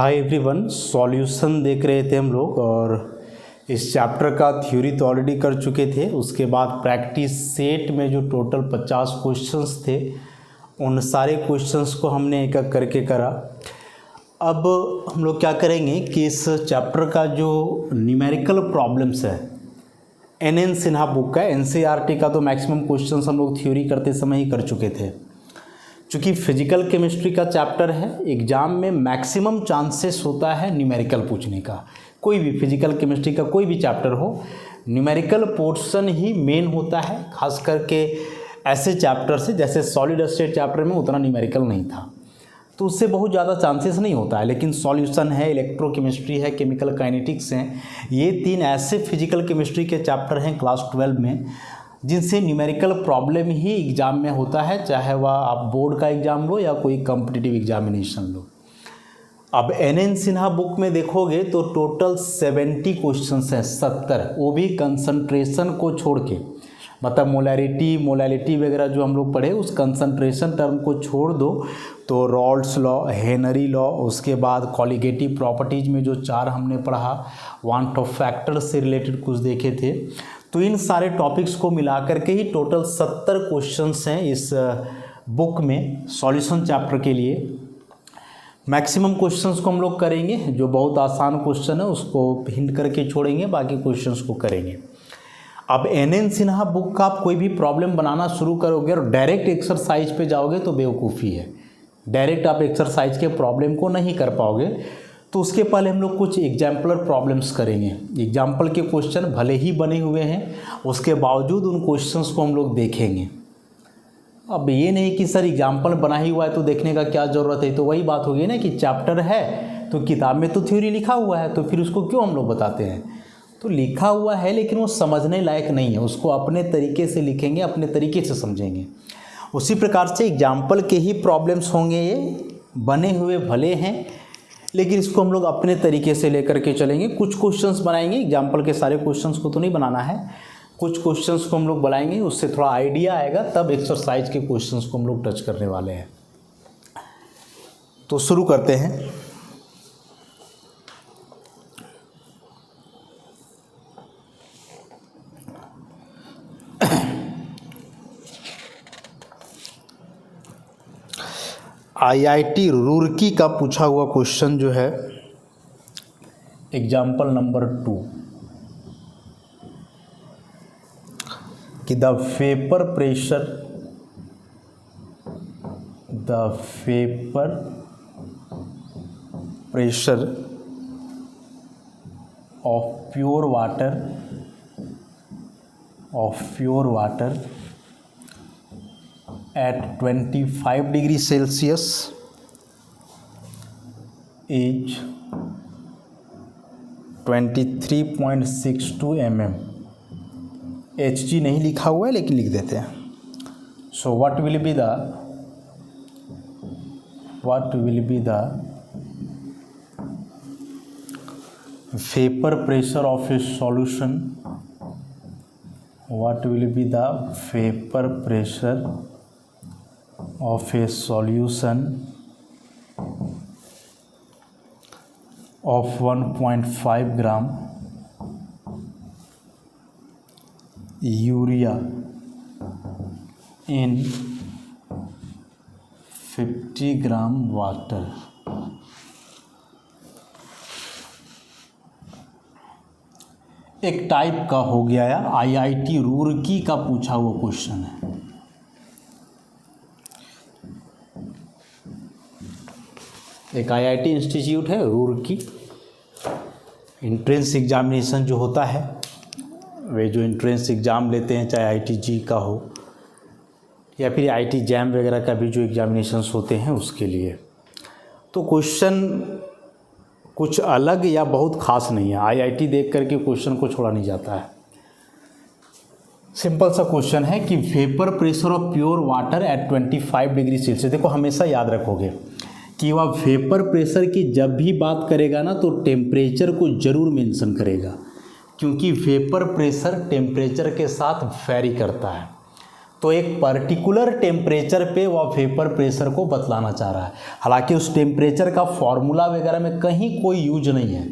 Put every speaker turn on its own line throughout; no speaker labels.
Hi everyone, solution देख रहे थे हम लोग और इस चैप्टर का थ्योरी तो ऑलरेडी कर चुके थे। उसके बाद प्रैक्टिस सेट में जो टोटल 50 क्वेश्चंस थे उन सारे क्वेश्चंस को हमने एक एक करके करा। अब हम लोग क्या करेंगे कि इस चैप्टर का जो न्यूमेरिकल प्रॉब्लम्स है एन सिन्हा बुक का एनसीईआरटी का तो मैक्सिमम क्वेश्चंस हम लोग थ्योरी करते समय ही कर चुके थे। चूँकि फिजिकल केमिस्ट्री का चैप्टर है, एग्ज़ाम में मैक्सिमम चांसेस होता है न्यूमेरिकल पूछने का। कोई भी फिजिकल केमिस्ट्री का कोई भी चैप्टर हो, न्यूमेरिकल पोर्शन ही मेन होता है। खास करके ऐसे चैप्टर से जैसे सॉलिड स्टेट चैप्टर में उतना न्यूमेरिकल नहीं था तो उससे बहुत ज़्यादा चांसेस नहीं होता है। लेकिन सॉल्यूशन है, इलेक्ट्रोकेमिस्ट्री है, केमिकल काइनेटिक्स हैं, ये तीन ऐसे फिजिकल केमिस्ट्री के चैप्टर हैं क्लास 12 में जिनसे न्यूमेरिकल प्रॉब्लम ही एग्ज़ाम में होता है, चाहे वह आप बोर्ड का एग्ज़ाम लो या कोई कॉम्पिटिटिव एग्जामिनेशन लो। अब एन सिन्हा बुक में देखोगे तो टोटल 70 क्वेश्चंस हैं, 70, वो भी कंसंट्रेशन को छोड़ के, मतलब मोलैलिटी वगैरह जो हम लोग पढ़े उस कंसंट्रेशन टर्म को छोड़ दो तो रॉल्ड्स लॉ, हेनरी लॉ, उसके बाद कॉलिगेटिव प्रॉपर्टीज में जो 4 हमने पढ़ा, वांट ऑफ फैक्टर से रिलेटेड कुछ देखे थे। तो इन सारे टॉपिक्स को मिला करके ही टोटल 70 क्वेश्चंस हैं इस बुक में सॉल्यूशन चैप्टर के लिए। मैक्सिमम क्वेश्चंस को हम लोग करेंगे, जो बहुत आसान क्वेश्चन है उसको हिंट करके छोड़ेंगे, बाकी क्वेश्चंस को करेंगे। अब एन सिन्हा बुक का आप कोई भी प्रॉब्लम बनाना शुरू करोगे और डायरेक्ट एक्सरसाइज पे जाओगे तो बेवकूफ़ी है। डायरेक्ट आप एक्सरसाइज के प्रॉब्लम को नहीं कर पाओगे, तो उसके पहले हम लोग कुछ एग्जाम्पलर प्रॉब्लम्स करेंगे। एग्जाम्पल के क्वेश्चन भले ही बने हुए हैं, उसके बावजूद उन क्वेश्चंस को हम लोग देखेंगे। अब ये नहीं कि सर एग्जाम्पल बना ही हुआ है तो देखने का क्या ज़रूरत है, तो वही बात होगी ना कि चैप्टर है तो किताब में तो थ्योरी लिखा हुआ है, तो फिर उसको क्यों हम लोग बताते हैं। तो लिखा हुआ है लेकिन वो समझने लायक नहीं है, उसको अपने तरीके से लिखेंगे, अपने तरीके से समझेंगे। उसी प्रकार से एग्जाम्पल के ही प्रॉब्लम्स होंगे, ये बने हुए भले हैं लेकिन इसको हम लोग अपने तरीके से लेकर के चलेंगे। कुछ क्वेश्चंस बनाएंगे, एग्जाम्पल के सारे क्वेश्चंस को तो नहीं बनाना है, कुछ क्वेश्चंस को हम लोग बनाएंगे, उससे थोड़ा आइडिया आएगा, तब एक्सरसाइज के क्वेश्चंस को हम लोग टच करने वाले हैं। तो शुरू करते हैं। आईआईटी रुड़की का पूछा हुआ क्वेश्चन जो है एग्जाम्पल नंबर 2 कि the vapour pressure of pure water at 25 degree Celsius is 23.62 mm। Hg नहीं लिखा हुआ है लेकिन लिख देते हैं। So what will be the vapor pressure of a solution? What will be the vapor pressure of a solution of 1.5 gram urea in 50 gram water? एक type का हो गया है, आईआईटी रुड़की का पूछा हुआ क्वेश्चन है। एक आईआईटी इंस्टीट्यूट है रुड़की। एंट्रेंस एग्जामिनेशन जो होता है, वे जो एंट्रेंस एग्ज़ाम लेते हैं, चाहे आईटीजी का हो या फिर आईटी जैम वगैरह का भी जो एग्जामिनेशंस होते हैं उसके लिए, तो क्वेश्चन कुछ अलग या बहुत ख़ास नहीं है। आईआईटी देख करके क्वेश्चन को छोड़ा नहीं जाता है। सिंपल सा क्वेश्चन है कि vapour pressure of pure water at 25 degree Celsius. देखो हमेशा याद रखोगे कि वह वेपर प्रेशर की जब भी बात करेगा ना तो टेम्परेचर को ज़रूर मेंशन करेगा, क्योंकि वेपर प्रेशर टेम्परेचर के साथ वेरी करता है। तो एक पर्टिकुलर टेम्परेचर पे वह वेपर प्रेशर को बतलाना चाह रहा है। हालांकि उस टेम्परेचर का फॉर्मूला वगैरह में कहीं कोई यूज नहीं है,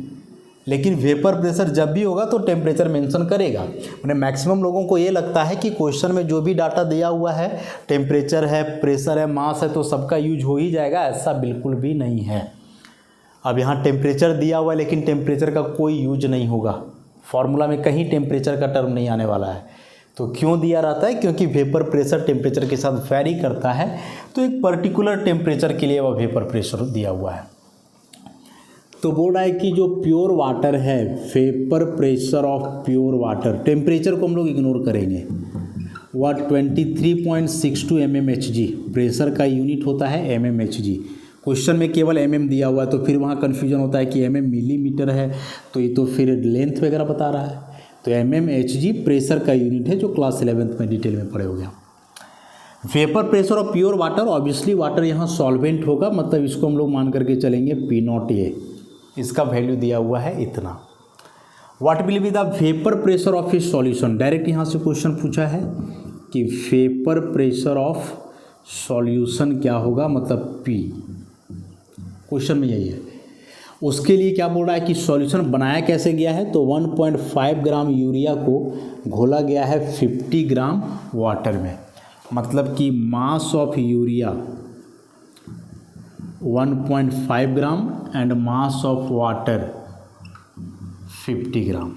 लेकिन वेपर प्रेशर जब भी होगा तो टेम्परेचर मेंशन करेगा। मैंने मैक्सिमम लोगों को ये लगता है कि क्वेश्चन में जो भी डाटा दिया हुआ है, टेम्परेचर है, प्रेशर है, मास है, तो सबका यूज हो ही जाएगा। ऐसा बिल्कुल भी नहीं है। अब यहाँ टेम्परेचर दिया हुआ है लेकिन टेम्परेचर का कोई यूज नहीं होगा, फॉर्मूला में कहीं टेम्परेचर का टर्म नहीं आने वाला है। तो क्यों दिया रहता है? क्योंकि वेपर प्रेशर टेम्परेचर के साथ वैरी करता है, तो एक पर्टिकुलर टेम्परेचर के लिए वह वेपर प्रेशर दिया हुआ है। तो बोल रहा है कि जो प्योर वाटर है, vapour pressure of pure water, temperature को हम लोग इग्नोर करेंगे, वह 23.62 mmHg, प्रेशर का यूनिट होता है mmHg। क्वेश्चन में केवल mm दिया हुआ है, तो फिर वहाँ कन्फ्यूजन होता है कि mm मिलीमीटर है, तो ये तो फिर लेंथ वगैरह बता रहा है। तो mmHg प्रेशर का यूनिट है, जो क्लास 11th में डिटेल में पढ़े हो गया। Vapour pressure of pure water, obviously water यहाँ सॉल्वेंट होगा, मतलब इसको हम लोग मान करके चलेंगे P0A, इसका वैल्यू दिया हुआ है इतना। What will be the vapour pressure of A solution, direct यहाँ से क्वेश्चन पूछा है कि वेपर प्रेशर ऑफ सॉल्यूशन क्या होगा, मतलब P, क्वेश्चन में यही है। उसके लिए क्या बोल रहा है कि सॉल्यूशन बनाया कैसे गया है, तो 1.5 ग्राम यूरिया को घोला गया है 50 ग्राम वाटर में, मतलब कि mass of urea 1.5 gram and mass of water 50 ग्राम।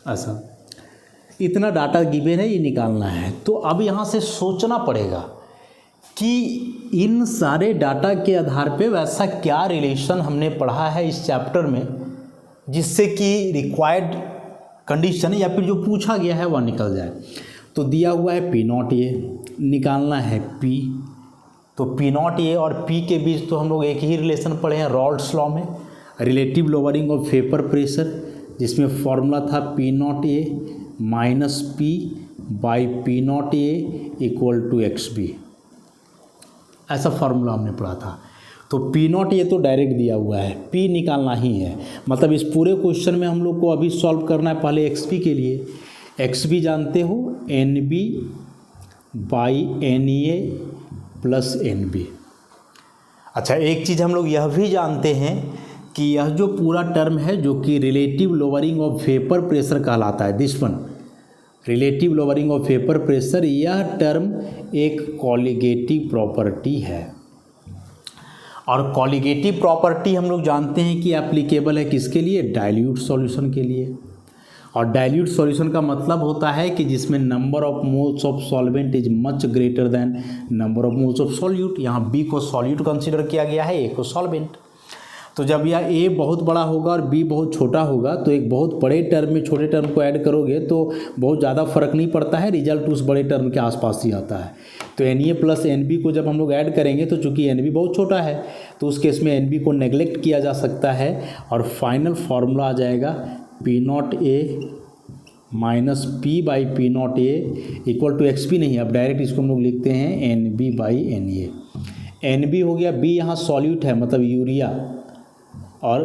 ऐसा इतना डाटा गिवन है, ये निकालना है। तो अब यहाँ से सोचना पड़ेगा कि इन सारे डाटा के आधार पे वैसा क्या रिलेशन हमने पढ़ा है इस चैप्टर में जिससे कि रिक्वायर्ड कंडीशन या फिर जो पूछा गया है वह निकल जाए। तो दिया हुआ है P0A, निकालना है P, तो P0A और P के बीच तो हम लोग एक ही रिलेशन पढ़े हैं रॉल्स लॉ में, relative lowering of vapour pressure, जिसमें फॉर्मूला था P0A minus P by P0A equal to XB, ऐसा फार्मूला हमने पढ़ा था। तो P0A तो डायरेक्ट दिया हुआ है, P निकालना ही है, मतलब इस पूरे क्वेश्चन में हम लोग को अभी सॉल्व करना है पहले XB के लिए। XB जानते हो NB by NA plus NB। अच्छा, एक चीज़ हम लोग यह भी जानते हैं कि यह जो पूरा टर्म है जो कि relative lowering of vapour pressure कहलाता है, this one relative lowering of vapour pressure, यह टर्म एक कॉलिगेटिव प्रॉपर्टी है। और कॉलिगेटिव प्रॉपर्टी हम लोग जानते हैं कि एप्लीकेबल है किसके लिए, डाइल्यूट सॉल्यूशन के लिए। और डाइल्यूट सॉल्यूशन का मतलब होता है कि जिसमें number of moles of solvent is much greater than number of moles of solute. यहाँ B को सॉल्यूट कंसीडर किया गया है, A को सॉल्वेंट। तो जब यह A बहुत बड़ा होगा और B बहुत छोटा होगा, तो एक बहुत बड़े टर्म में छोटे टर्म को ऐड करोगे तो बहुत ज़्यादा फर्क नहीं पड़ता है, रिजल्ट उस बड़े टर्म के आसपास ही आता है। तो Na प्लस NB को जब हम लोग ऐड करेंगे, तो चूंकि NB बहुत छोटा है तो उस केस में NB को नेग्लेक्ट किया जा सकता है, और फाइनल फार्मूला आ जाएगा P0A minus P by P0A equal to XB नहीं, अब डायरेक्ट इसको हम लोग लिखते हैं NB बाई NA। NB हो गया, B यहाँ सॉल्यूट है मतलब यूरिया, और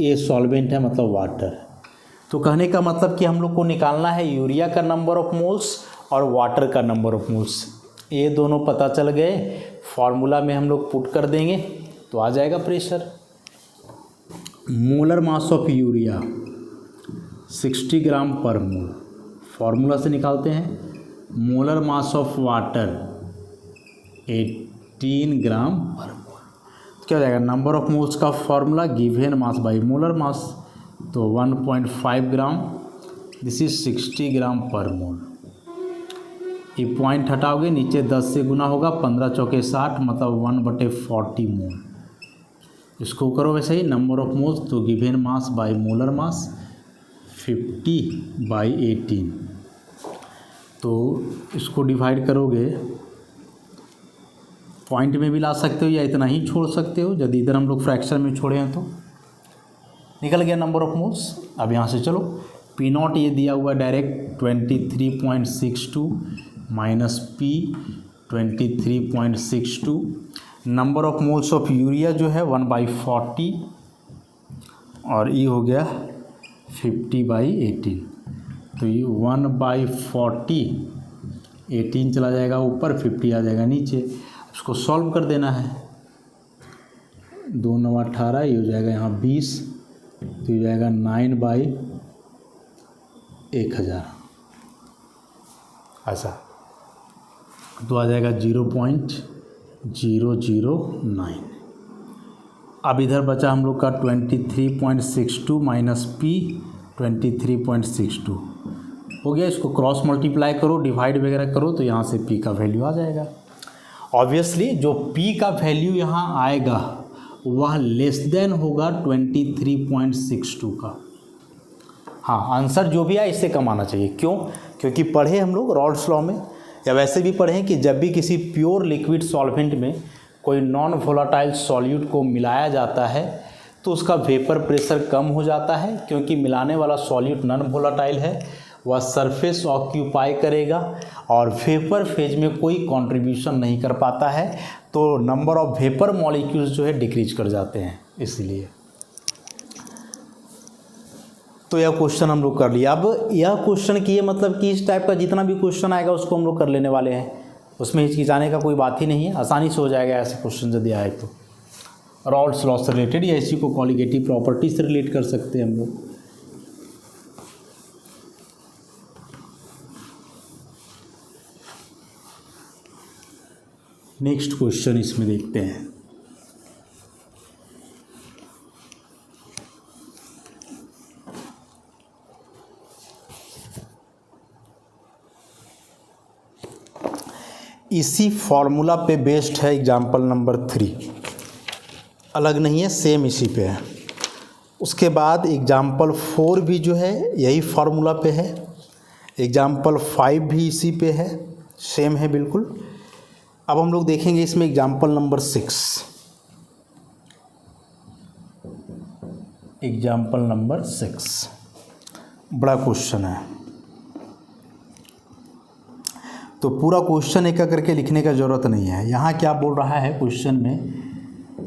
A सॉल्वेंट है मतलब वाटर। तो कहने का मतलब कि हम लोग को निकालना है यूरिया का नंबर ऑफ मोल्स और वाटर का नंबर ऑफ मोल्स। ये दोनों पता चल गए, फार्मूला में हम लोग पुट कर देंगे तो आ जाएगा pressure. Molar mass of urea 60 ग्राम पर मोल, फार्मूला से निकालते हैं। मोलर मास ऑफ वाटर 18 ग्राम पर मोल। क्या हो जाएगा, नंबर ऑफ मोल्स का formula given mass by molar mass, तो 1.5 ग्राम, दिस इज 60 ग्राम पर मोल। ये पॉइंट हटाओगे, नीचे 10 से गुना होगा, 15 चौके 60 मतलब 1/40 मोल। इसको करो वैसे ही, नंबर ऑफ मोल्स तो given mass by molar mass 50/18, तो इसको डिवाइड करोगे, पॉइंट में भी ला सकते हो या इतना ही छोड़ सकते हो, यदि इधर हम लोग फ्रैक्शन में छोड़े हैं तो निकल गया नंबर ऑफ मोल्स। अब यहाँ से चलो P0 ये दिया हुआ direct 23.62 minus P 23.62, number of moles of urea जो है 1/40 और ये हो गया 50/18, तो ये 1/40 18 चला जाएगा ऊपर, 50 आ जाएगा नीचे। इसको सॉल्व कर देना है। 2 9 18, ये हो जाएगा यहाँ 20, तो ये जाएगा 9/1000 ऐसा, तो आ जाएगा 0.009। अब इधर बचा हम लोग का 23.62 माइनस पी 23.62 हो गया। इसको क्रॉस मल्टीप्लाई करो, डिवाइड वगैरह करो, तो यहाँ से पी का वैल्यू आ जाएगा। ऑब्वियसली जो पी का वैल्यू यहाँ आएगा वह लेस देन होगा 23.62 का। हाँ, आंसर जो भी आए इससे कम आना चाहिए। क्यों? क्योंकि पढ़े हम लोग रॉल्स लॉ में, या वैसे भी पढ़ें कि जब भी किसी प्योर लिक्विड सॉल्वेंट में कोई नॉन वोलाटाइल सॉल्यूट को मिलाया जाता है तो उसका वेपर प्रेशर कम हो जाता है, क्योंकि मिलाने वाला सॉल्यूट नॉन वोलाटाइल है, वह सरफेस ऑक्यूपाई करेगा और वेपर फेज में कोई कंट्रीब्यूशन नहीं कर पाता है, तो नंबर ऑफ वेपर मॉलिक्यूल्स जो है डिक्रीज कर जाते हैं। इसलिए तो यह क्वेश्चन हम लोग कर लिया। अब यह क्वेश्चन की मतलब कि इस टाइप का जितना भी क्वेश्चन आएगा उसको हम लोग कर लेने वाले हैं, उसमें हिचकिचाने का कोई बात ही नहीं है, आसानी से हो जाएगा ऐसे क्वेश्चन यदि आए तो। रॉल्स लॉ से रिलेटेड या इसी को कॉलिगेटिव प्रॉपर्टी से रिलेट कर सकते हैं हम लोग। नेक्स्ट क्वेश्चन इसमें देखते हैं। इसी फॉर्मूला पे बेस्ड है एग्जाम्पल नंबर 3, अलग नहीं है, सेम इसी पे है। उसके बाद एग्जाम्पल 4 भी जो है यही फार्मूला पे है, एग्जाम्पल 5 भी इसी पे है, सेम है बिल्कुल। अब हम लोग देखेंगे इसमें एग्जाम्पल नंबर 6। एग्जाम्पल नंबर 6 बड़ा क्वेश्चन है, तो पूरा क्वेश्चन एक करके लिखने का ज़रूरत नहीं है। यहाँ क्या बोल रहा है क्वेश्चन में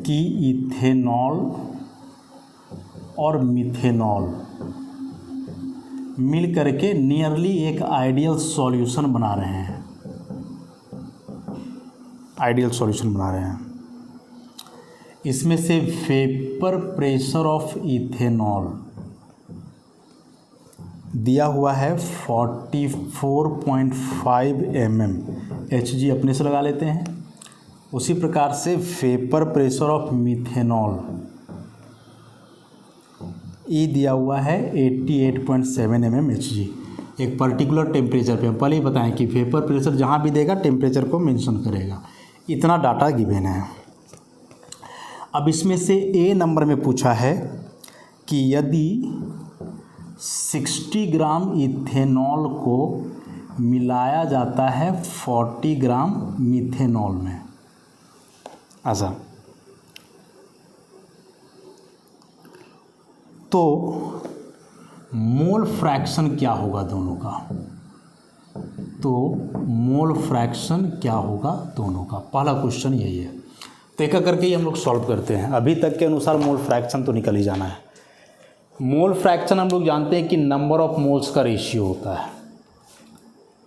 कि इथेनॉल और मिथेनॉल मिल करके नियरली एक आइडियल सॉल्यूशन बना रहे हैं, आइडियल सॉल्यूशन बना रहे हैं। इसमें से वेपर प्रेशर ऑफ इथेनॉल दिया हुआ है 44.5 mm, Hg अपने से लगा लेते हैं। उसी प्रकार से वेपर प्रेशर ऑफ मिथेनॉल ई दिया हुआ है 88.7 mm Hg, एक पर्टिकुलर टेम्परेचर पे। हम पहले ही बताएं कि वेपर प्रेशर जहाँ भी देगा टेम्परेचर को मेंशन करेगा। इतना डाटा गिवन है। अब इसमें से ए नंबर में पूछा है कि यदि 60 ग्राम इथेनॉल को मिलाया जाता है 40 ग्राम मिथेनॉल में, ऐसा, तो मोल फ्रैक्शन क्या होगा दोनों का? तो मोल फ्रैक्शन क्या होगा दोनों का? पहला क्वेश्चन यही है। तो एक करके ही हम लोग सॉल्व करते हैं। अभी तक के अनुसार मोल फ्रैक्शन तो निकल ही जाना है। मोल फ्रैक्शन हम लोग जानते हैं कि नंबर ऑफ मोल्स का रेशियो होता है।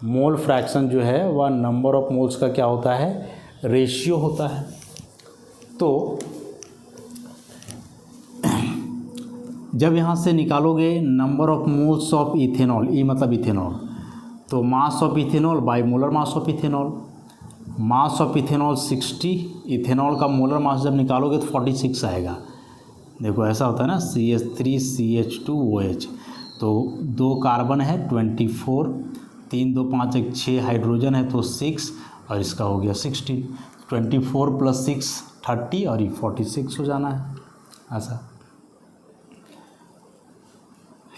मोल फ्रैक्शन जो है वह नंबर ऑफ मोल्स का क्या होता है? रेशियो होता है। तो जब यहाँ से निकालोगे number of moles of ethanol, E मतलब इथेनॉल, तो mass of ethanol by molar mass of ethanol, mass of ethanol 60, ethanol का मोलर मास जब निकालोगे तो 46 आएगा। देखो ऐसा होता है ना, CH3CH2OH, तो 2 कार्बन है 24, 3 2 5 1 6 हाइड्रोजन है तो 6, और इसका हो गया 16, 24 + 6 30 और ये 46 हो जाना है। ऐसा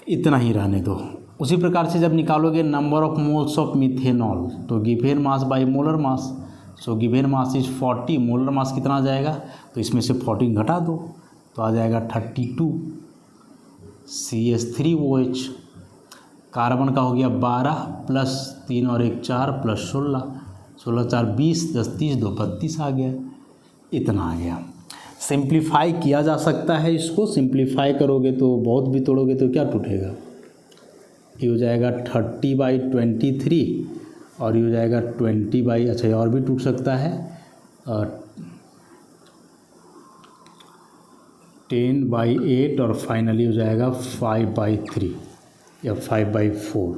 इतना ही रहने दो। उसी प्रकार से जब निकालोगे number of moles of methanol, तो given mass by molar mass, so given mass is 40, molar mass कितना आ जाएगा? तो इसमें से 14 घटा दो तो आ जाएगा 32 CH3OH। कार्बन का हो गया 12 + 3 और 1 4 + 16, 16 4 20, 10 30 2 32 आ गया। इतना आ गया। सिंप्लीफाई किया जा सकता है इसको, सिंप्लीफाई करोगे तो बहुत भी तोड़ोगे तो क्या टूटेगा? ये हो जाएगा 30/23 और ये हो जाएगा 20 बाई, अच्छा ये और भी टूट सकता है, 10/8 और फाइनली हो जाएगा 5/3 या 5/4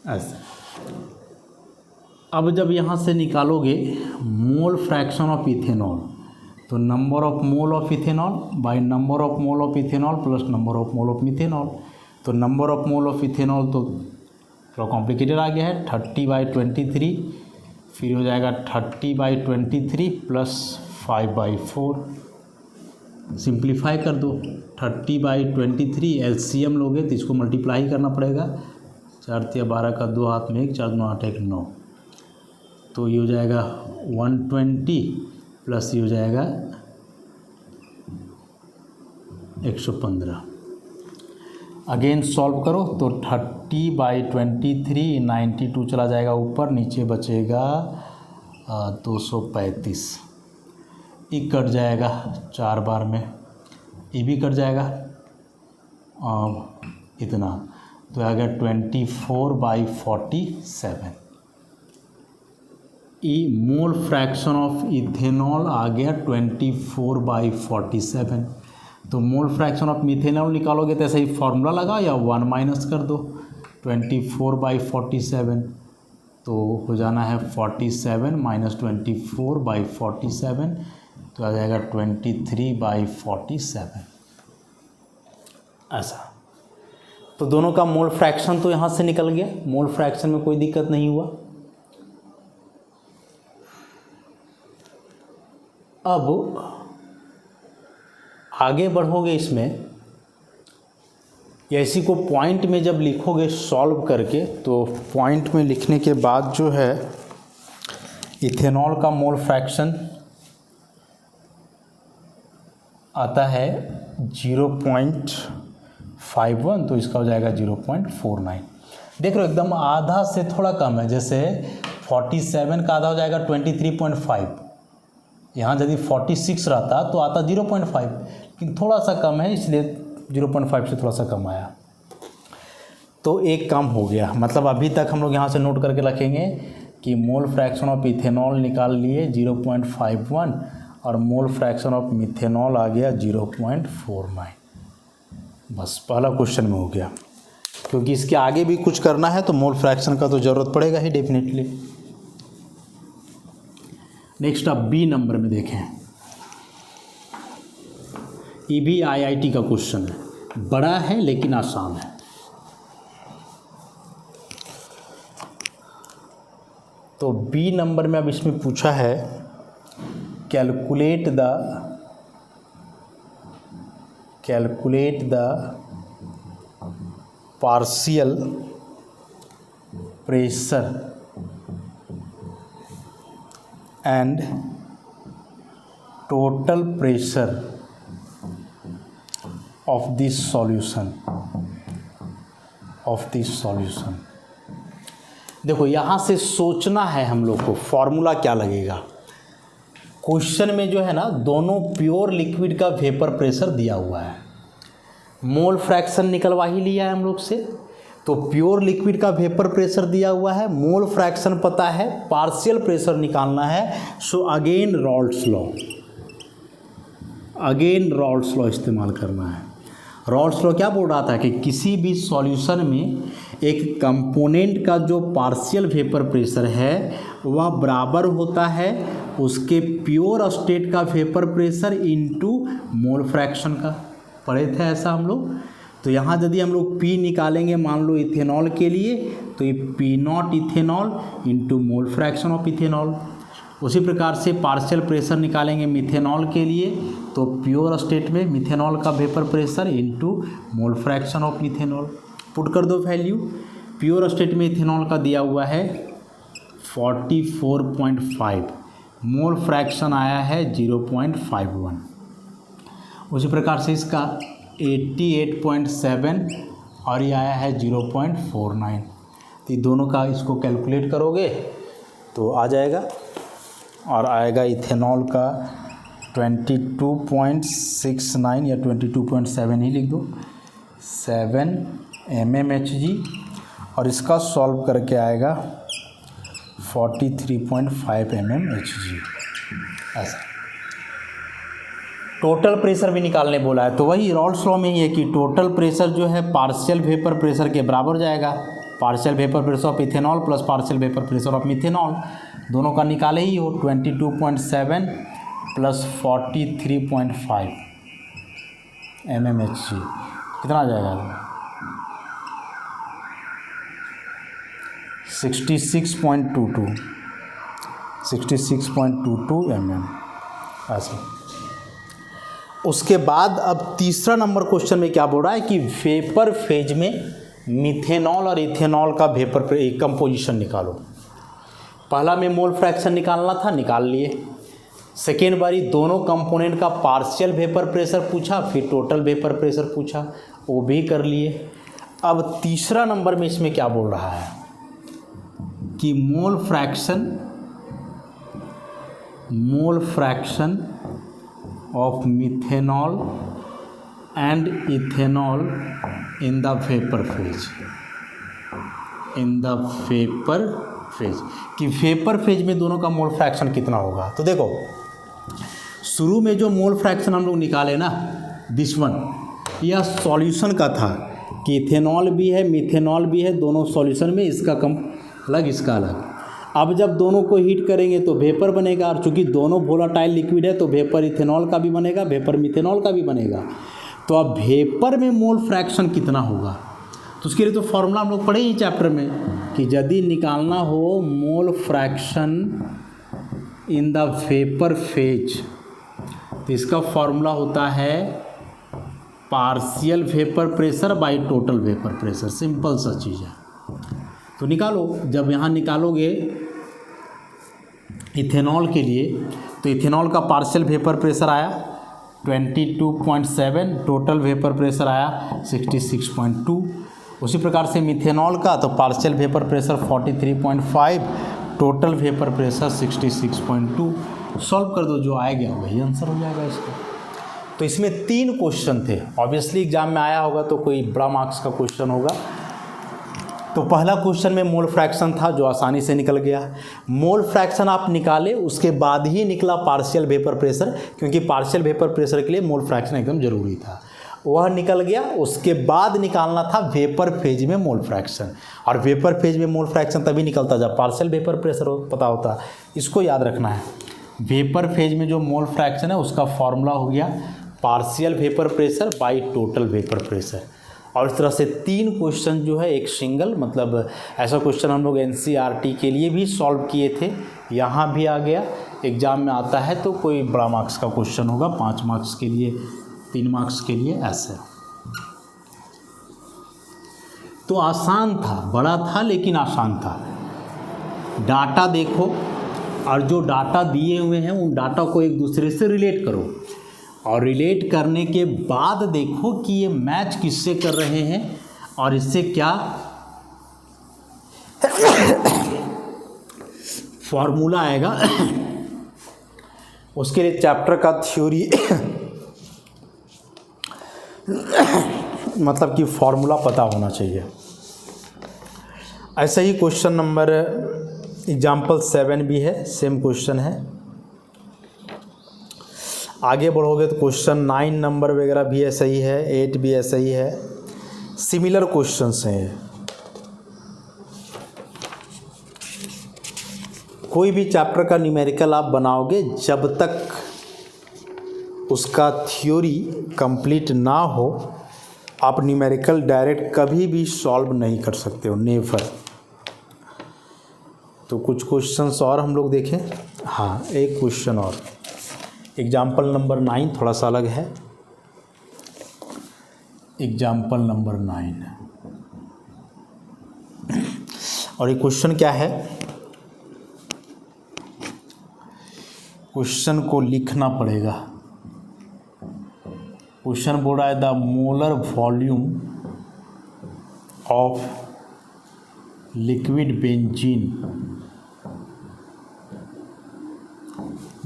ऐसा। अब जब यहाँ से निकालोगे मोल फ्रैक्शन ऑफ इथेनॉल, तो number of mole of ethanol by number of mole of ethanol plus number of mole of methanol. तो number of mole of ethanol तो थोड़ा कॉम्प्लिकेटेड आ गया है, 30/23, फिर हो जाएगा 30/23 प्लस 5/4। सिंप्लीफाई कर दो, 30/23 एलसीएम लोगे तो इसको मल्टीप्लाई करना पड़ेगा, 4×12 का 2 हाथ में 1, 4×9 8 1 9, तो ये हो जाएगा 120 प्लस ये हो जाएगा 115। अगेन सॉल्व करो तो 30/23 92 चला जाएगा ऊपर, नीचे बचेगा 235। ये कट जाएगा 4 बार में, ये भी कट जाएगा इतना, तो आ गया 24/47। ई मोल फ्रैक्शन ऑफ इथेनॉल आ गया 24/47। तो मोल फ्रैक्शन ऑफ मिथेनॉल निकालोगे तो ऐसा ही फार्मूला लगा या 1 माइनस कर दो 24/47, तो हो जाना है 47 माइनस 24/47, तो आ जाएगा 23/47 ऐसा। तो दोनों का मोल फ्रैक्शन तो यहाँ से निकल गया, मोल फ्रैक्शन में कोई दिक्कत नहीं हुआ। अब आगे बढ़ोगे इसमें, या इसी को पॉइंट में जब लिखोगे सॉल्व करके, तो पॉइंट में लिखने के बाद जो है इथेनॉल का मोल फ्रैक्शन आता है 0.51, तो इसका हो जाएगा 0.49। देख लो एकदम आधा से थोड़ा कम है, जैसे 47 का आधा हो जाएगा 23.5, यहाँ यदि 46 रहता तो आता 0.5, लेकिन थोड़ा सा कम है इसलिए 0.5 से थोड़ा सा कम आया। तो एक काम हो गया, मतलब अभी तक हम लोग यहाँ से नोट करके रखेंगे कि मोल फ्रैक्शन ऑफ इथेनॉल निकाल लिए 0.51 और मोल फ्रैक्शन ऑफ मिथेनॉल आ गया 0.49। बस पहला क्वेश्चन में हो गया, क्योंकि इसके आगे भी कुछ करना है तो मोल फ्रैक्शन का तो ज़रूरत पड़ेगा ही डेफिनेटली। नेक्स्ट आप बी नंबर में देखें, ये भी आईआईटी का क्वेश्चन है, बड़ा है लेकिन आसान है। तो बी नंबर में अब इसमें पूछा है calculate the partial pressure and total pressure of this solution. देखो यहाँ से सोचना है हम लोग को फॉर्मूला क्या लगेगा। क्वेश्चन में जो है ना, दोनों प्योर लिक्विड का वेपर प्रेशर दिया हुआ है, मोल फ्रैक्शन निकलवा ही लिया है हम लोग से, तो प्योर लिक्विड का वेपर प्रेशर दिया हुआ है, मोल फ्रैक्शन पता है, पार्शियल प्रेशर निकालना है। सो अगेन रॉल्स लॉ इस्तेमाल करना है। रॉल्स लॉ क्या बोल रहा था कि किसी भी सॉल्यूशन में एक कंपोनेंट का जो पार्शियल वेपर प्रेशर है वह बराबर होता है उसके प्योर स्टेट का vapour pressure into mole fraction का। पढ़े थे ऐसा हम लोग। तो यहाँ यदि हम लोग P निकालेंगे मान लो इथेनॉल के लिए, तो ये P0 ethanol into mole fraction of ethanol. उसी प्रकार से पार्शियल प्रेशर निकालेंगे मिथेनॉल के लिए, तो प्योर स्टेट में मिथेनॉल का vapour pressure into mole fraction of methanol. Put कर दो वैल्यू। प्योर स्टेट में इथेनॉल का दिया हुआ है 44.5, मोल फ्रैक्शन आया है 0.51। उसी प्रकार से इसका 88.7 और ये आया है 0.49। तो ये दोनों का इसको कैलकुलेट करोगे तो आ जाएगा, और आएगा इथेनॉल का 22.69 या 22.7 ही लिख दो, 7 mmHg, और इसका सॉल्व करके आएगा 43.5 mmHg। ऐसा टोटल प्रेशर भी निकालने बोला है, तो वही रॉल्स लॉ में ही है कि टोटल प्रेशर जो है पार्शियल वेपर प्रेशर के बराबर जाएगा। Partial vapour pressure of ethanol plus partial vapour pressure of methanol, दोनों का निकाले ही हो। 22.7 प्लस 43.5 mmHg कितना आ जाएगा? 66.22 mm। ऐसा उसके बाद अब तीसरा नंबर क्वेश्चन में क्या बोल रहा है कि वेपर फेज में मिथेनॉल और इथेनॉल का वेपर कंपोजिशन निकालो। पहला में मोल फ्रैक्शन निकालना था, निकाल लिए। सेकेंड बारी दोनों कंपोनेंट का पार्शियल वेपर प्रेशर पूछा, फिर टोटल वेपर प्रेशर पूछा, वो भी कर लिए। अब तीसरा नंबर में इसमें क्या बोल रहा है कि मोल fraction of methanol and ethanol in the vapour phase, कि वेपर फेज में दोनों का मोल फ्रैक्शन कितना होगा। तो देखो शुरू में जो मोल फ्रैक्शन हम लोग निकाले ना, दिस वन, यह सॉल्यूशन का था कि इथेनॉल भी है मिथेनॉल भी है, दोनों सॉल्यूशन में, इसका कम अलग इसका अलग। अब जब दोनों को हीट करेंगे तो वेपर बनेगा, और चूंकि दोनों वोलाटाइल लिक्विड है तो वेपर इथेनॉल का भी बनेगा, वेपर मिथेनॉल का भी बनेगा। तो अब वेपर में मोल फ्रैक्शन कितना होगा, तो उसके लिए तो फॉर्मूला हम लोग पढ़े ही चैप्टर में कि यदि निकालना हो mole fraction in the vapour phase, तो इसका फॉर्मूला होता है partial vapour pressure by total vapour pressure. Simple सा चीज़ है। तो निकालो, जब यहाँ निकालोगे इथेनॉल के लिए, तो इथेनॉल का पार्शियल वेपर प्रेशर आया 22.7, टोटल वेपर प्रेशर आया 66.2। उसी प्रकार से मिथेनॉल का तो partial vapour pressure 43.5, total vapour pressure 66.2। Solve कर दो, जो आएगा वही आंसर हो जाएगा इसका। तो इसमें 3 क्वेश्चन थे, ऑब्वियसली एग्जाम में आया होगा तो कोई बड़ा मार्क्स का क्वेश्चन होगा। तो पहला क्वेश्चन में मोल फ्रैक्शन था जो आसानी से निकल गया। मोल फ्रैक्शन आप निकाले, उसके बाद ही निकला पार्शियल वेपर प्रेशर, क्योंकि पार्शियल वेपर प्रेशर के लिए मोल फ्रैक्शन एकदम ज़रूरी था, वह निकल गया। उसके बाद निकालना था वेपर फेज में मोल फ्रैक्शन, और वेपर फेज में मोल फ्रैक्शन तभी निकलता जब पार्शियल वेपर प्रेशर पता होता। इसको याद रखना है। वेपर फेज में जो मोल फ्रैक्शन है उसका फॉर्मूला हो गया partial vapour pressure by total vapour pressure. और इस तरह से 3 क्वेश्चन जो है एक सिंगल, मतलब ऐसा क्वेश्चन हम लोग NCERT के लिए भी सॉल्व किए थे, यहाँ भी आ गया। एग्ज़ाम में आता है तो कोई बड़ा मार्क्स का क्वेश्चन होगा, 5 मार्क्स के लिए, 3 मार्क्स के लिए, ऐसे। तो आसान था, बड़ा था लेकिन आसान था। डाटा देखो, और जो डाटा दिए हुए हैं उन डाटा को एक दूसरे से रिलेट करो, और रिलेट करने के बाद देखो कि ये मैच किससे कर रहे हैं और इससे क्या फॉर्मूला आएगा। उसके लिए चैप्टर का थ्योरी मतलब कि फॉर्मूला पता होना चाहिए। ऐसा ही क्वेश्चन नंबर एग्जाम्पल 7 भी है, सेम क्वेश्चन है। आगे बढ़ोगे तो क्वेश्चन 9 नंबर वगैरह भी ऐसा ही है, 8 भी ऐसा ही है, सिमिलर क्वेश्चंस हैं। कोई भी चैप्टर का न्यूमेरिकल आप बनाओगे, जब तक उसका थ्योरी कंप्लीट ना हो आप न्यूमेरिकल डायरेक्ट कभी भी सॉल्व नहीं कर सकते हो, नेवर। तो कुछ क्वेश्चंस और हम लोग देखें। हाँ, एक क्वेश्चन और, एग्जाम्पल नंबर 9 थोड़ा सा अलग है। एग्जाम्पल नंबर 9, और ये क्वेश्चन क्या है, क्वेश्चन को लिखना पड़ेगा। क्वेश्चन बोल रहा है the molar volume of liquid benzene,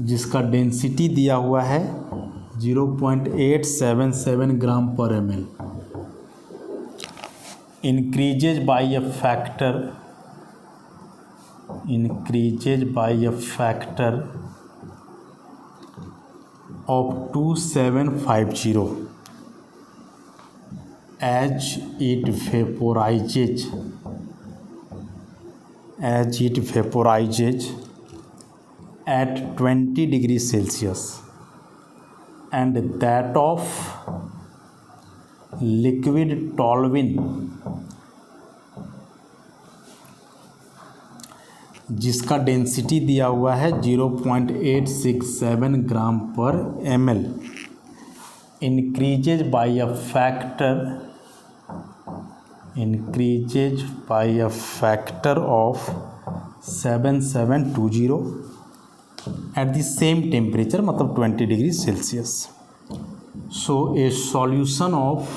जिसका डेंसिटी दिया हुआ है 0.877 ग्राम पर ml, increases by a factor of 2750 as it vaporizes at 20 degrees Celsius, and that of liquid toluene जिसका डेंसिटी दिया हुआ है 0.867 ग्राम पर ml increases by a factor of 7720 at the same temperature, मतलब 20 degrees Celsius. So a solution of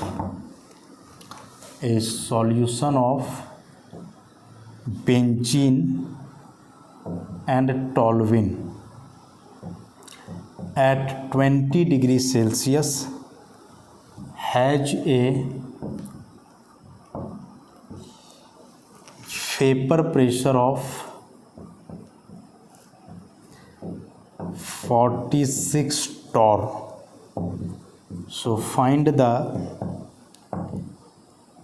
benzene and toluene at 20 degrees Celsius has a vapor pressure of 46 torr. So find the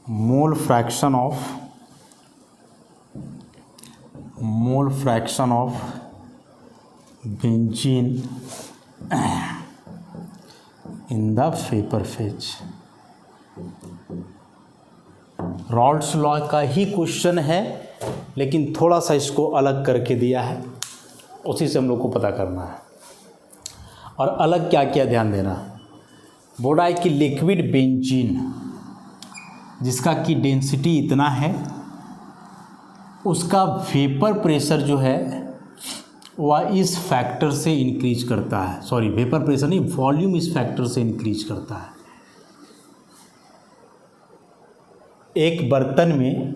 mole fraction of benzene in the vapor phase. Rawls law का ही question है, लेकिन थोड़ा सा इसको अलग करके दिया है, उसी से हम लोग को पता करना है। और अलग क्या क्या ध्यान देना, बोला है कि लिक्विड बेंजीन जिसका कि डेंसिटी इतना है, उसका वेपर प्रेशर जो है वह इस फैक्टर से इंक्रीज करता है, सॉरी वेपर प्रेशर नहीं, वॉल्यूम इस फैक्टर से इंक्रीज करता है। एक बर्तन में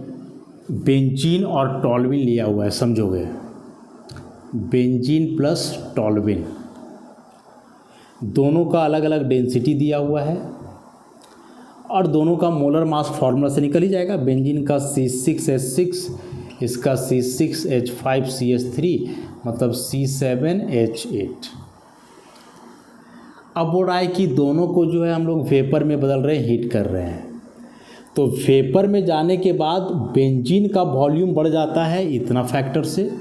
बेंजीन और टॉलविन लिया हुआ है, समझोगे, बेंजीन प्लस टॉलविन, दोनों का अलग अलग डेंसिटी दिया हुआ है और दोनों का मोलर मास फार्मूला से निकल ही जाएगा। बेंजीन का C6H6, इसका C6H5CH3, मतलब C7H8। अब वो रहा है कि दोनों को जो है हम लोग वेपर में बदल रहे हैं, हीट कर रहे हैं, तो वेपर में जाने के बाद बेंजीन का वॉल्यूम बढ़ जाता है इतना फैक्टर से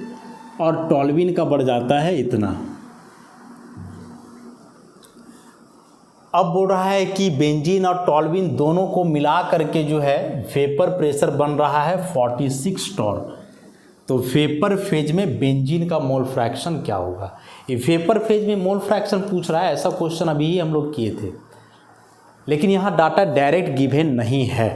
और टॉलविन का बढ़ जाता है इतना। अब बोल रहा है कि बेंजीन और टॉलविन दोनों को मिला करके जो है वेपर प्रेशर बन रहा है 46 टॉर। तो वेपर फेज में बेंजीन का मोल फ्रैक्शन क्या होगा, ये वेपर फेज में मोल फ्रैक्शन पूछ रहा है। ऐसा क्वेश्चन अभी ही हम लोग किए थे, लेकिन यहाँ डाटा डायरेक्ट गिवन नहीं है।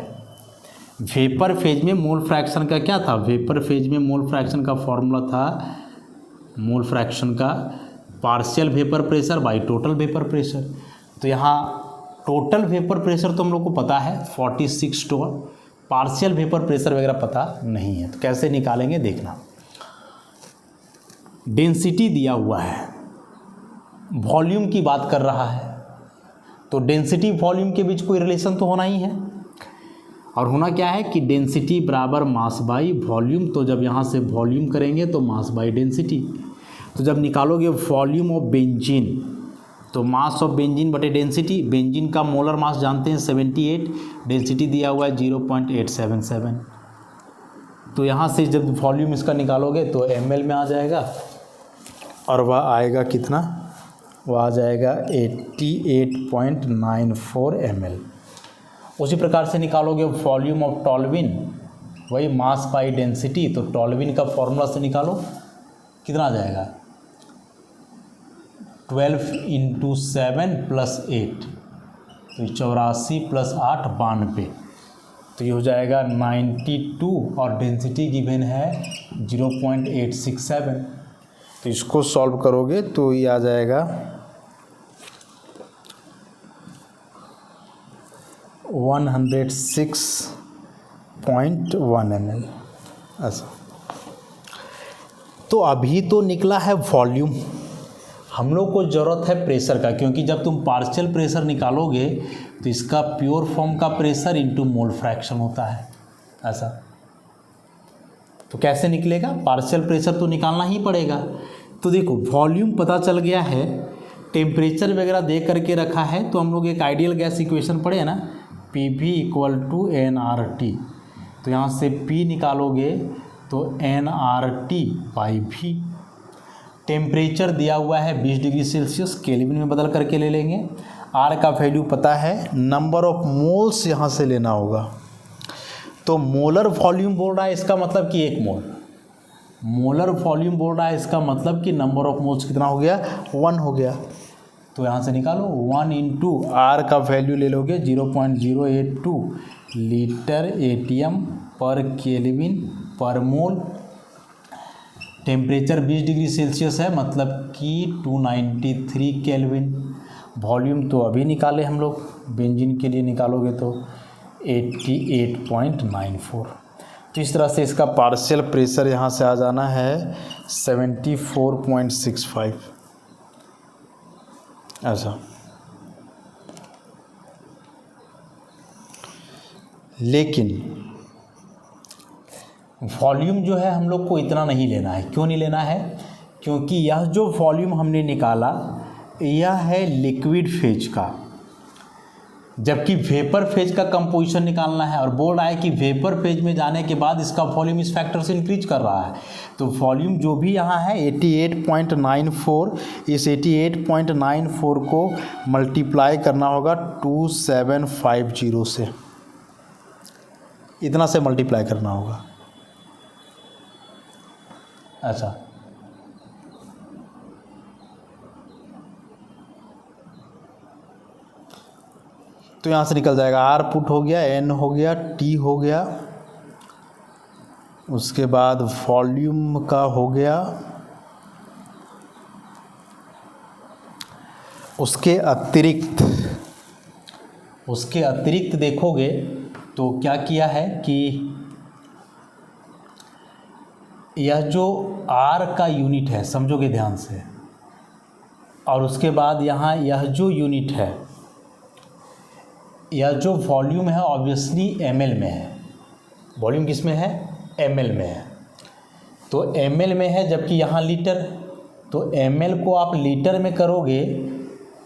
वेपर फेज में मोल फ्रैक्शन का क्या था, वेपर फेज में मोल फ्रैक्शन का फॉर्मूला था, मोल फ्रैक्शन का partial vapour pressure by total vapour pressure. तो यहाँ टोटल वेपर प्रेशर तो हम लोग को पता है 46 टोर, पार्शियल वेपर प्रेशर वगैरह पता नहीं है, तो कैसे निकालेंगे देखना। डेंसिटी दिया हुआ है, वॉल्यूम की बात कर रहा है, तो डेंसिटी वॉल्यूम के बीच कोई रिलेशन तो होना ही है, और होना क्या है कि डेंसिटी बराबर मास बाई वॉल्यूम। तो जब यहाँ से वॉल्यूम करेंगे तो मास बाई डेंसिटी, तो जब निकालोगे वॉल्यूम ऑफ बेंजीन तो मास ऑफ बेंजीन बटे डेंसिटी। बेंजीन का मोलर मास जानते हैं 78, डेंसिटी दिया हुआ है 0.877। तो यहाँ से जब वॉल्यूम इसका निकालोगे तो ml में आ जाएगा, और वह आएगा कितना, वह आ जाएगा 88.94 ml। उसी प्रकार से निकालोगे वॉल्यूम ऑफ टॉलविन, वही मास बाई डेंसिटी, तो टॉलविन का फॉर्मूला से निकालो, कितना आ जाएगा 12 × 7 + 8, तो 84 + 8 92, तो ये हो जाएगा 92, और डेंसिटी गिवन है 0.867। तो इसको सॉल्व करोगे तो ये आ जाएगा 106.1 ml ऐसा। तो अभी तो निकला है वॉल्यूम, हम लोग को ज़रूरत है प्रेशर का, क्योंकि जब तुम पार्शियल प्रेशर निकालोगे तो इसका प्योर फॉर्म का प्रेशर इंटू मोल फ्रैक्शन होता है। ऐसा। तो कैसे निकलेगा, पार्शियल प्रेशर तो निकालना ही पड़ेगा। तो देखो वॉल्यूम पता चल गया है, टेम्परेचर वगैरह दे करके रखा है, तो हम लोग एक आइडियल गैस इक्वेशन पढ़े ना, PV = nRT। तो यहाँ से P निकालोगे तो nRT/V। टेम्परेचर दिया हुआ है 20 डिग्री सेल्सियस, केल्विन में बदल करके ले लेंगे। R का वैल्यू पता है, नंबर ऑफ मोल्स यहाँ से लेना होगा। तो मोलर वॉल्यूम बोल रहा है, इसका मतलब कि 1 मोल। मोलर वॉल्यूम बोल रहा है, इसका मतलब कि नंबर ऑफ मोल्स कितना हो गया, 1 हो गया। तो यहाँ से निकालो 1 × R का वैल्यू ले लोगे 0.082 लीटर ATM पर केल्विन पर मोल। टेम्परेचर 20 डिग्री सेल्सियस है, मतलब कि 293 केल्विन। वॉल्यूम तो अभी निकाले हम लोग, बेंजीन के लिए निकालोगे तो 88.94। तो इस तरह से इसका पार्शियल प्रेशर यहाँ से आ जाना है 74.65। ऐसा। लेकिन वॉल्यूम जो है हम लोग को इतना नहीं लेना है। क्यों नहीं लेना है, क्योंकि यह जो वॉल्यूम हमने निकाला यह है लिक्विड फेज का, जबकि वेपर फेज का कंपोजिशन निकालना है। और बोल रहा है कि वेपर फेज में जाने के बाद इसका वॉल्यूम इस फैक्टर से इंक्रीज कर रहा है। तो वॉल्यूम जो भी यहाँ है 88.94, इस 88.94 को मल्टीप्लाई करना होगा 2750 से, इतना से मल्टीप्लाई करना होगा। ऐसा। तो यहाँ से निकल जाएगा, R पुट हो गया, N हो गया, T हो गया, उसके बाद वॉल्यूम का हो गया, उसके अतिरिक्त देखोगे तो क्या किया है कि यह जो R का यूनिट है, समझोगे ध्यान से, और उसके बाद यहाँ यह जो यूनिट है, यह जो वॉल्यूम है ऑब्वियसली ml में है। वॉल्यूम किस में है, ml में है। तो ml में है, जबकि यहाँ लीटर। तो ml को आप लीटर में करोगे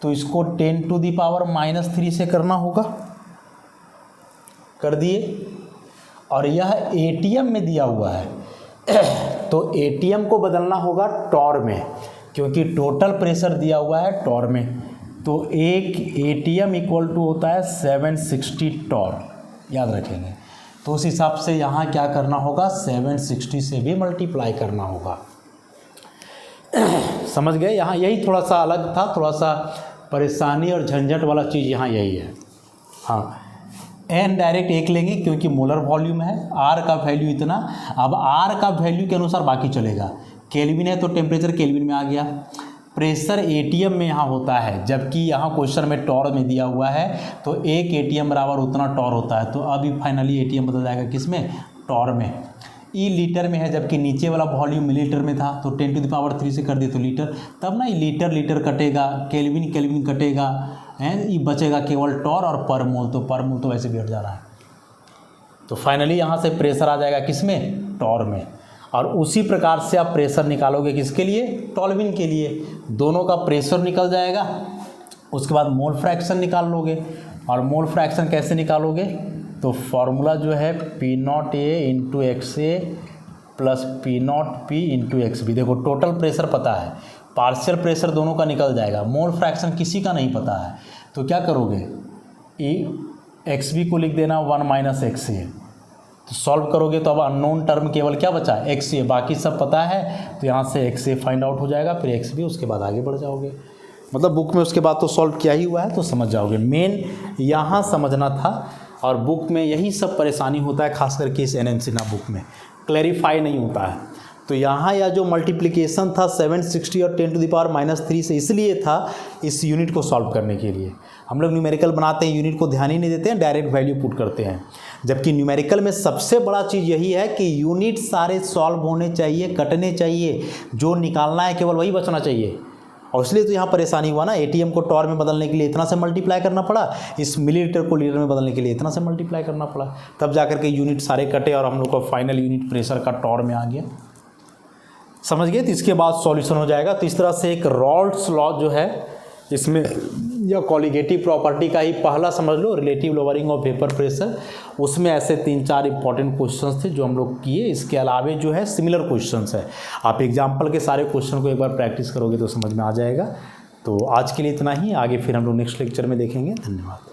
तो इसको 10⁻³ से करना होगा, कर दिए। और यह ATM में दिया हुआ है तो ATM को बदलना होगा टॉर में, क्योंकि टोटल प्रेशर दिया हुआ है टॉर में। तो एक ATM = होता है 760 टॉर, याद रखेंगे। तो उस हिसाब से यहाँ क्या करना होगा, 760 से भी मल्टीप्लाई करना होगा। समझ गए। यहाँ यही थोड़ा सा अलग था, थोड़ा सा परेशानी और झंझट वाला चीज़ यहाँ यही है। हाँ, N डायरेक्ट 1 लेंगे क्योंकि मोलर वॉल्यूम है, R का वैल्यू इतना। अब R का वैल्यू के अनुसार बाकी चलेगा। केल्विन है तो टेम्परेचर केल्विन में आ गया। प्रेशर ATM में यहाँ होता है, जबकि यहाँ क्वेश्चन में टॉर में दिया हुआ है, तो एक ATM बराबर उतना टॉर होता है। तो अभी फाइनली ATM बदल जाएगा किस में, टॉर में। E लीटर में है, जबकि नीचे वाला वॉल्यूम मिलीलीटर में था, तो 10⁻³ से कर दिए तो लीटर। तब ना लीटर कटेगा, केल्विन कटेगा, हैं, ये बचेगा केवल टॉर और पर मोल। तो पर मोल तो वैसे भी हट जा रहा है। तो फाइनली यहाँ से प्रेशर आ जाएगा किस में, टॉर में। और उसी प्रकार से आप प्रेशर निकालोगे किसके लिए, टॉल्विन के लिए। दोनों का प्रेशर निकल जाएगा, उसके बाद मोल फ्रैक्शन निकाल लोगे। और मोल फ्रैक्शन कैसे निकालोगे, तो फॉर्मूला जो है P0A × XA + P0P × XB। देखो टोटल प्रेशर पता है, पार्शियल प्रेशर दोनों का निकल जाएगा, मोल फ्रैक्शन किसी का नहीं पता है। तो क्या करोगे, XB को लिख देना 1 - XA। तो सॉल्व करोगे तो अब अननोन टर्म केवल क्या बचा, XA, बाकी सब पता है। तो यहाँ से XA फाइंड आउट हो जाएगा, फिर XB, उसके बाद आगे बढ़ जाओगे। मतलब बुक में उसके बाद तो सॉल्व किया ही हुआ है, तो समझ जाओगे। मेन यहाँ समझना था, और बुक में यही सब परेशानी होता है, खास करके इस NMC बुक में क्लैरिफाई नहीं होता है। तो यहाँ यह जो मल्टीप्लिकेशन था 760 और 10⁻³ से इसलिए था, इस यूनिट को सॉल्व करने के लिए। हम लोग न्यूमेरिकल बनाते हैं, यूनिट को ध्यान ही नहीं देते हैं, डायरेक्ट वैल्यू पुट करते हैं। जबकि न्यूमेरिकल में सबसे बड़ा चीज़ यही है कि यूनिट सारे सॉल्व होने चाहिए, कटने चाहिए, जो निकालना है केवल वही बचना चाहिए। और इसलिए तो यहाँ परेशानी हुआ ना, एटीएम को टॉर में बदलने के लिए इतना से मल्टीप्लाई करना पड़ा, इस मिलीलीटर को लीटर में बदलने के लिए इतना से मल्टीप्लाई करना पड़ा, तब जाकर के यूनिट सारे कटे और हम लोग का फाइनल यूनिट प्रेशर का टॉर में आ गया। समझ गए? तो इसके बाद सॉल्यूशन हो जाएगा। तो इस तरह से एक रॉल्ट्स लॉ जो है इसमें, या कॉलिगेटिव प्रॉपर्टी का ही पहला समझ लो, relative lowering of vapour pressure, उसमें ऐसे 3-4 इंपॉर्टेंट क्वेश्चंस थे जो हम लोग किए। इसके अलावा जो है सिमिलर क्वेश्चंस है, आप एग्जाम्पल के सारे क्वेश्चन को एक बार प्रैक्टिस करोगे तो समझ में आ जाएगा। तो आज के लिए इतना ही, आगे फिर हम लोग नेक्स्ट लेक्चर में देखेंगे। धन्यवाद।